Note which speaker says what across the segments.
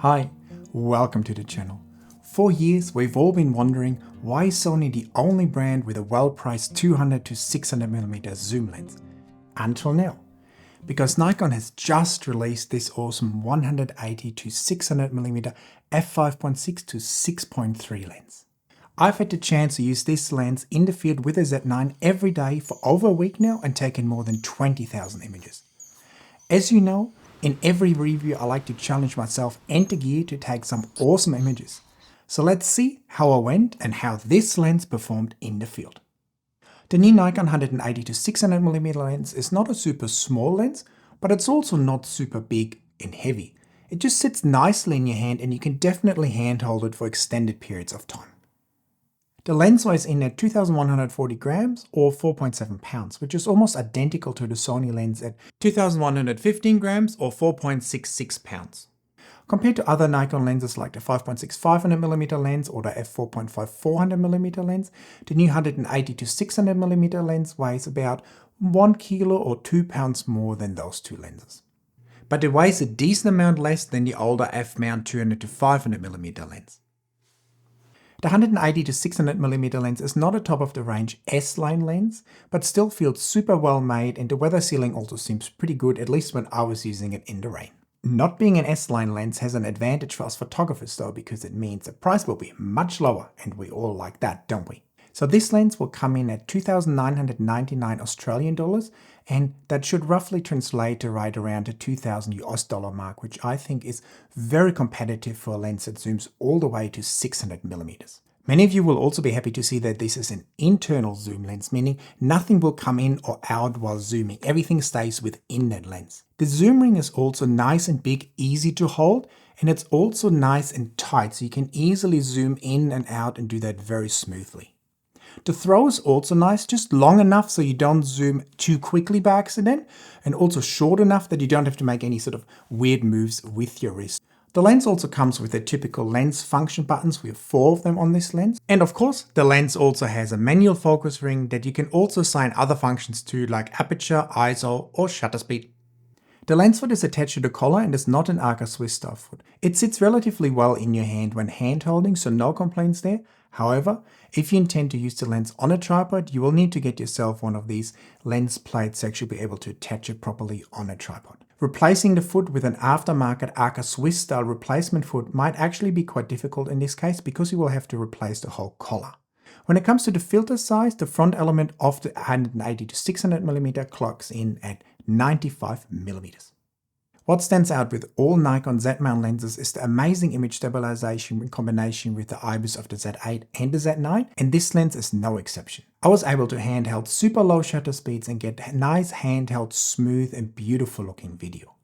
Speaker 1: Hi, welcome to the channel. For years we've all been wondering why is Sony the only brand with a well-priced 200 to 600mm zoom lens. Until now. Because Nikon has just released this awesome 180 to 600mm f5.6 to 6.3 lens. I've had the chance to use this lens in the field with a Z9 every day for over a week now and taken more than 20,000 images. As you know, in every review I like to challenge myself and the gear to take some awesome images. So let's see how I went and how this lens performed in the field. The new Nikon 180 to 600mm lens is not a super small lens, but it's also not super big and heavy. It just sits nicely in your hand and you can definitely handhold it for extended periods of time. The lens weighs in at 2,140 grams or 4.7 pounds, which is almost identical to the Sony lens at 2,115 grams or 4.66 pounds. Compared to other Nikon lenses like the 5.6 500mm lens or the f4.5 400mm lens, the new 180 to 600mm lens weighs about 1 kilo or 2 pounds more than those two lenses. But it weighs a decent amount less than the older f-mount 200 to 500mm lens. The 180 to 600mm lens is not a top-of-the-range S-line lens, but still feels super well made and the weather sealing also seems pretty good, at least when I was using it in the rain. Not being an S-line lens has an advantage for us photographers though, because it means the price will be much lower and we all like that, don't we? So this lens will come in at 2,999 Australian dollars and that should roughly translate to right around the 2,000 US dollar mark, which I think is very competitive for a lens that zooms all the way to 600mm. Many of you will also be happy to see that this is an internal zoom lens, meaning nothing will come in or out while zooming. Everything stays within that lens. The zoom ring is also nice and big, easy to hold, and it's also nice and tight, so you can easily zoom in and out and do that very smoothly. The throw is also nice, just long enough so you don't zoom too quickly by accident, and also short enough that you don't have to make any sort of weird moves with your wrist. The lens also comes with the typical lens function buttons. We have 4 of them on this lens. And of course, the lens also has a manual focus ring that you can also assign other functions to, like aperture, ISO, or shutter speed. The lens foot is attached to the collar and is not an Arca Swiss style foot. It sits relatively well in your hand when hand holding, so no complaints there. However, if you intend to use the lens on a tripod, you will need to get yourself one of these lens plates to actually be able to attach it properly on a tripod. Replacing the foot with an aftermarket Arca Swiss style replacement foot might actually be quite difficult in this case because you will have to replace the whole collar. When it comes to the filter size, the front element of the 180 to 600mm clocks in at 95mm. What stands out with all Nikon Z-mount lenses is the amazing image stabilization in combination with the IBIS of the Z8 and the Z9, and this lens is no exception. I was able to handheld super low shutter speeds and get nice handheld, smooth and beautiful looking video.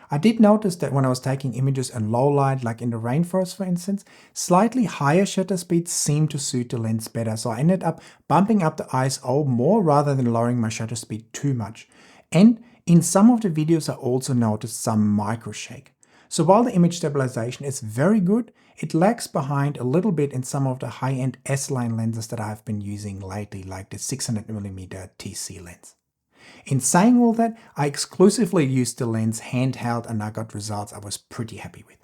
Speaker 1: I did notice that when I was taking images in low light, like in the rainforest for instance, slightly higher shutter speeds seemed to suit the lens better, so I ended up bumping up the ISO more rather than lowering my shutter speed too much. And in some of the videos I also noticed some micro shake. So while the image stabilization is very good, it lags behind a little bit in some of the high-end S-line lenses that I've been using lately, like the 600mm TC lens. In saying all that, I exclusively used the lens handheld and I got results I was pretty happy with.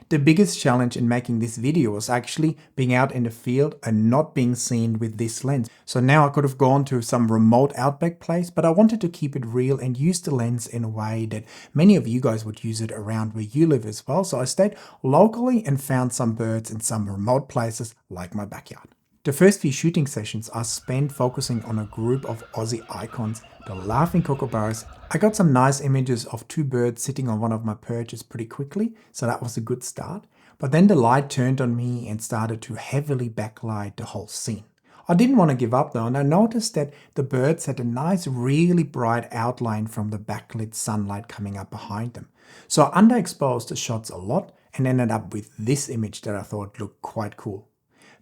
Speaker 1: The biggest challenge in making this video was actually being out in the field and not being seen with this lens. So now I could have gone to some remote outback place, but I wanted to keep it real and use the lens in a way that many of you guys would use it around where you live as well. So I stayed locally and found some birds in some remote places like my backyard. The first few shooting sessions I spent focusing on a group of Aussie icons, the laughing kookaburras. I got some nice images of 2 birds sitting on one of my perches pretty quickly, so that was a good start. But then the light turned on me and started to heavily backlight the whole scene. I didn't want to give up though, and I noticed that the birds had a nice really bright outline from the backlit sunlight coming up behind them. So I underexposed the shots a lot and ended up with this image that I thought looked quite cool.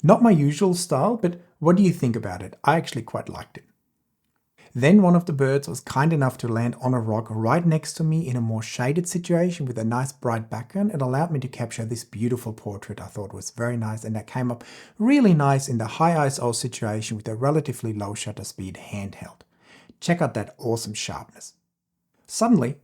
Speaker 1: Not my usual style, but what do you think about it? I actually quite liked it. Then one of the birds was kind enough to land on a rock right next to me in a more shaded situation with a nice bright background. It allowed me to capture this beautiful portrait I thought was very nice, and that came up really nice in the high ISO situation with a relatively low shutter speed handheld. Check out that awesome sharpness. Suddenly,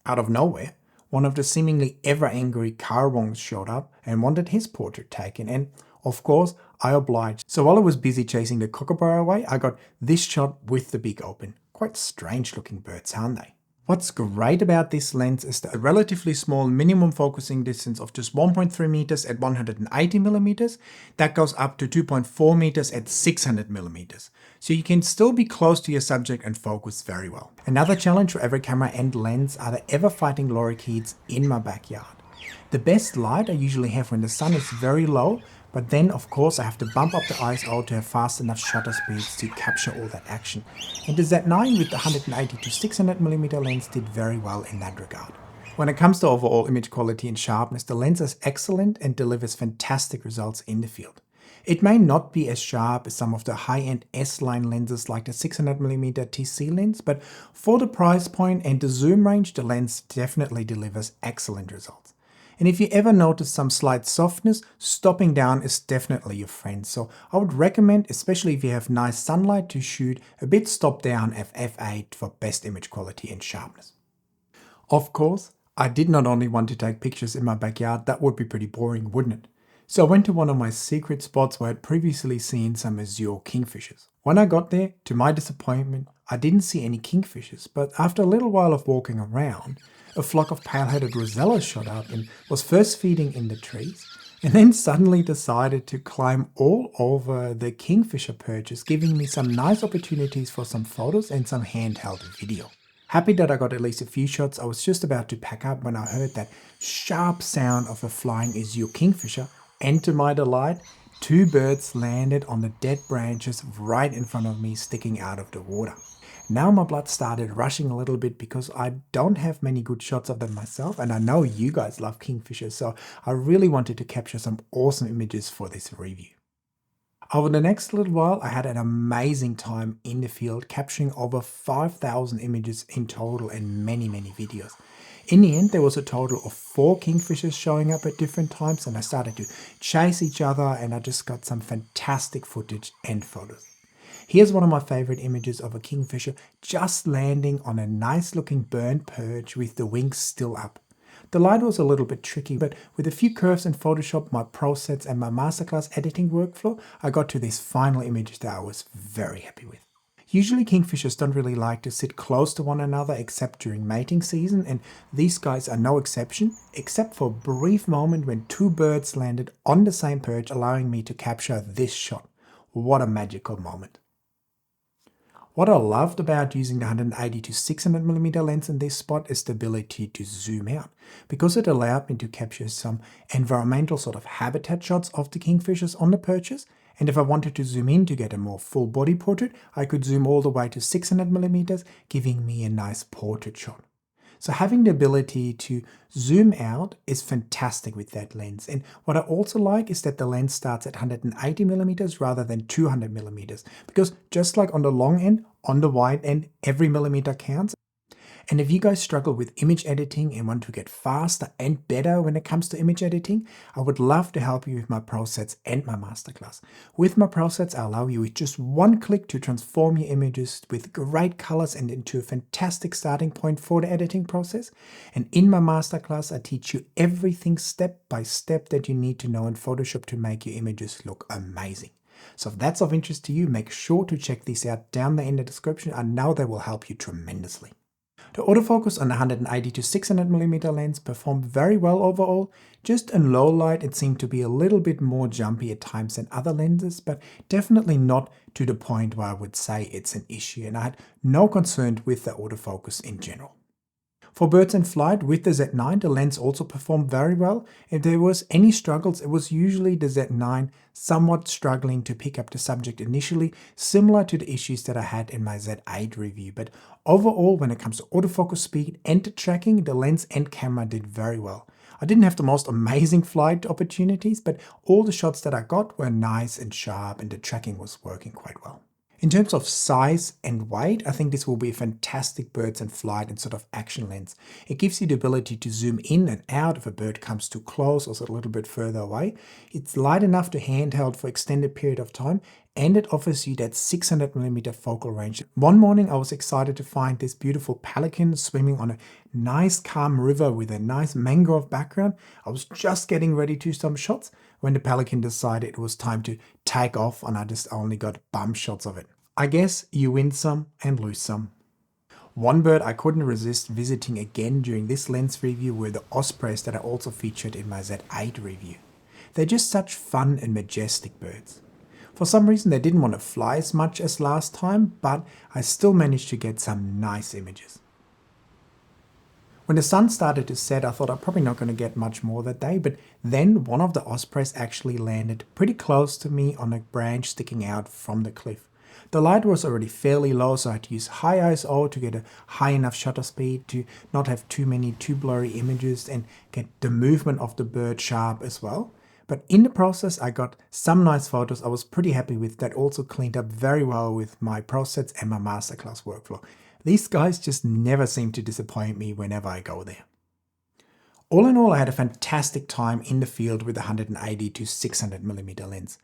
Speaker 1: out of nowhere, one of the seemingly ever angry Carwongs showed up and wanted his portrait taken, and of course I obliged. So while I was busy chasing the kookaburra away, I got this shot with the beak open. Quite strange looking birds, aren't they? What's great about this lens is the relatively small minimum focusing distance of just 1.3 meters at 180 millimeters. That goes up to 2.4 meters at 600 millimeters. So you can still be close to your subject and focus very well. Another challenge for every camera and lens are the ever fighting lorikeets in my backyard. The best light I usually have when the sun is very low, but then of course I have to bump up the ISO to have fast enough shutter speeds to capture all that action. And the Z9 with the 180 to 600 mm lens did very well in that regard. When it comes to overall image quality and sharpness, the lens is excellent and delivers fantastic results in the field. It may not be as sharp as some of the high-end S-line lenses like the 600mm TC lens, but for the price point and the zoom range, the lens definitely delivers excellent results. And if you ever notice some slight softness, stopping down is definitely your friend. So I would recommend, especially if you have nice sunlight, to shoot a bit stop down at f8 for best image quality and sharpness. Of course, I did not only want to take pictures in my backyard, that would be pretty boring, wouldn't it? So I went to one of my secret spots where I'd previously seen some azure kingfishers. When I got there, to my disappointment, I didn't see any kingfishers, but after a little while of walking around, a flock of pale-headed rosellas shot up and was first feeding in the trees, and then suddenly decided to climb all over the kingfisher perches, giving me some nice opportunities for some photos and some handheld video. Happy that I got at least a few shots. I was just about to pack up when I heard that sharp sound of a flying azure kingfisher, and to my delight, two birds landed on the dead branches right in front of me, sticking out of the water. Now my blood started rushing a little bit because I don't have many good shots of them myself, and I know you guys love kingfishers, so I really wanted to capture some awesome images for this review. Over the next little while, I had an amazing time in the field, capturing over 5,000 images in total and many videos. In the end, there was a total of 4 kingfishers showing up at different times, and I started to chase each other, and I just got some fantastic footage and photos. Here's one of my favorite images of a kingfisher just landing on a nice looking burnt perch with the wings still up. The light was a little bit tricky, but with a few curves in Photoshop, my PROSETS and my masterclass editing workflow, I got to this final image that I was very happy with. Usually kingfishers don't really like to sit close to one another except during mating season, and these guys are no exception, except for a brief moment when 2 birds landed on the same perch, allowing me to capture this shot. What a magical moment. What I loved about using the 180 to 600mm lens in this spot is the ability to zoom out, because it allowed me to capture some environmental sort of habitat shots of the kingfishers on the perches, and if I wanted to zoom in to get a more full body portrait, I could zoom all the way to 600mm, giving me a nice portrait shot. So having the ability to zoom out is fantastic with that lens. And what I also like is that the lens starts at 180mm rather than 200mm, because just like on the long end, on the wide end, every millimeter counts. And if you guys struggle with image editing and want to get faster and better when it comes to image editing, I would love to help you with my PROSETS and my masterclass. With my PROSETS, I allow you with just one click to transform your images with great colors and into a fantastic starting point for the editing process. And in my masterclass, I teach you everything step by step that you need to know in Photoshop to make your images look amazing. So if that's of interest to you, make sure to check these out down there in the description. I know they will help you tremendously. The autofocus on the 180 to 600mm lens performed very well overall. Just in low light it seemed to be a little bit more jumpy at times than other lenses, but definitely not to the point where I would say it's an issue, and I had no concern with the autofocus in general. For birds in flight with the Z9, the lens also performed very well. If there was any struggles, it was usually the Z9 somewhat struggling to pick up the subject initially, similar to the issues that I had in my Z8 review. But overall, when it comes to autofocus speed and the tracking, the lens and camera did very well. I didn't have the most amazing flight opportunities, but all the shots that I got were nice and sharp, and the tracking was working quite well. In terms of size and weight, I think this will be a fantastic birds in flight and sort of action lens. It gives you the ability to zoom in and out if a bird comes too close or a little bit further away. It's light enough to handheld for extended period of time, and it offers you that 600mm focal range. One morning I was excited to find this beautiful pelican swimming on a nice calm river with a nice mangrove background. I was just getting ready to do some shots when the pelican decided it was time to take off, and I just only got bum shots of it. I guess you win some and lose some. One bird I couldn't resist visiting again during this lens review were the ospreys that I also featured in my Z8 review. They're just such fun and majestic birds. For some reason they didn't want to fly as much as last time, but I still managed to get some nice images. When the sun started to set, I thought I'm probably not going to get much more that day, but then one of the ospreys actually landed pretty close to me on a branch sticking out from the cliff. The light was already fairly low, so I had to use high ISO to get a high enough shutter speed to not have too blurry images and get the movement of the bird sharp as well. But in the process, I got some nice photos I was pretty happy with that also cleaned up very well with my PROSETS and my masterclass workflow. These guys just never seem to disappoint me whenever I go there. All in all, I had a fantastic time in the field with the 180 to 600mm lens.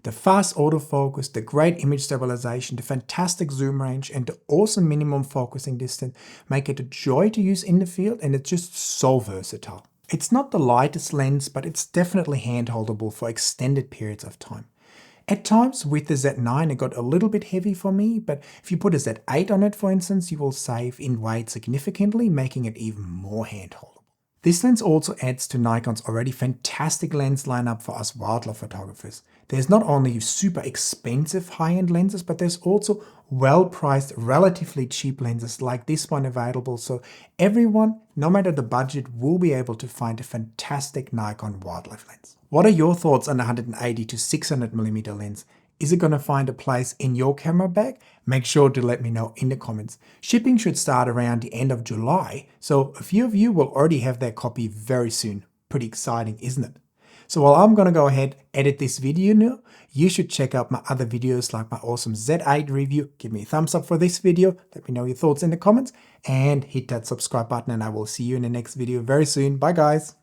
Speaker 1: The fast autofocus, the great image stabilization, the fantastic zoom range, and the awesome minimum focusing distance make it a joy to use in the field, and it's just so versatile. It's not the lightest lens, but it's definitely handholdable for extended periods of time. At times with the Z9 it got a little bit heavy for me, but if you put a Z8 on it for instance, you will save in weight significantly, making it even more handholdable. This lens also adds to Nikon's already fantastic lens lineup for us wildlife photographers. There's not only super expensive high-end lenses, but there's also well-priced, relatively cheap lenses like this one available, so everyone, no matter the budget, will be able to find a fantastic Nikon wildlife lens. What are your thoughts on the 180 to 600mm lens? Is it going to find a place in your camera bag? Make sure to let me know in the comments. Shipping should start around the end of July, so a few of you will already have their copy very soon. Pretty exciting, isn't it? So while I'm going to go ahead edit this video now, you should check out my other videos like my awesome Z8 review. Give me a thumbs up for this video, let me know your thoughts in the comments, and hit that subscribe button, and I will see you in the next video very soon. Bye guys!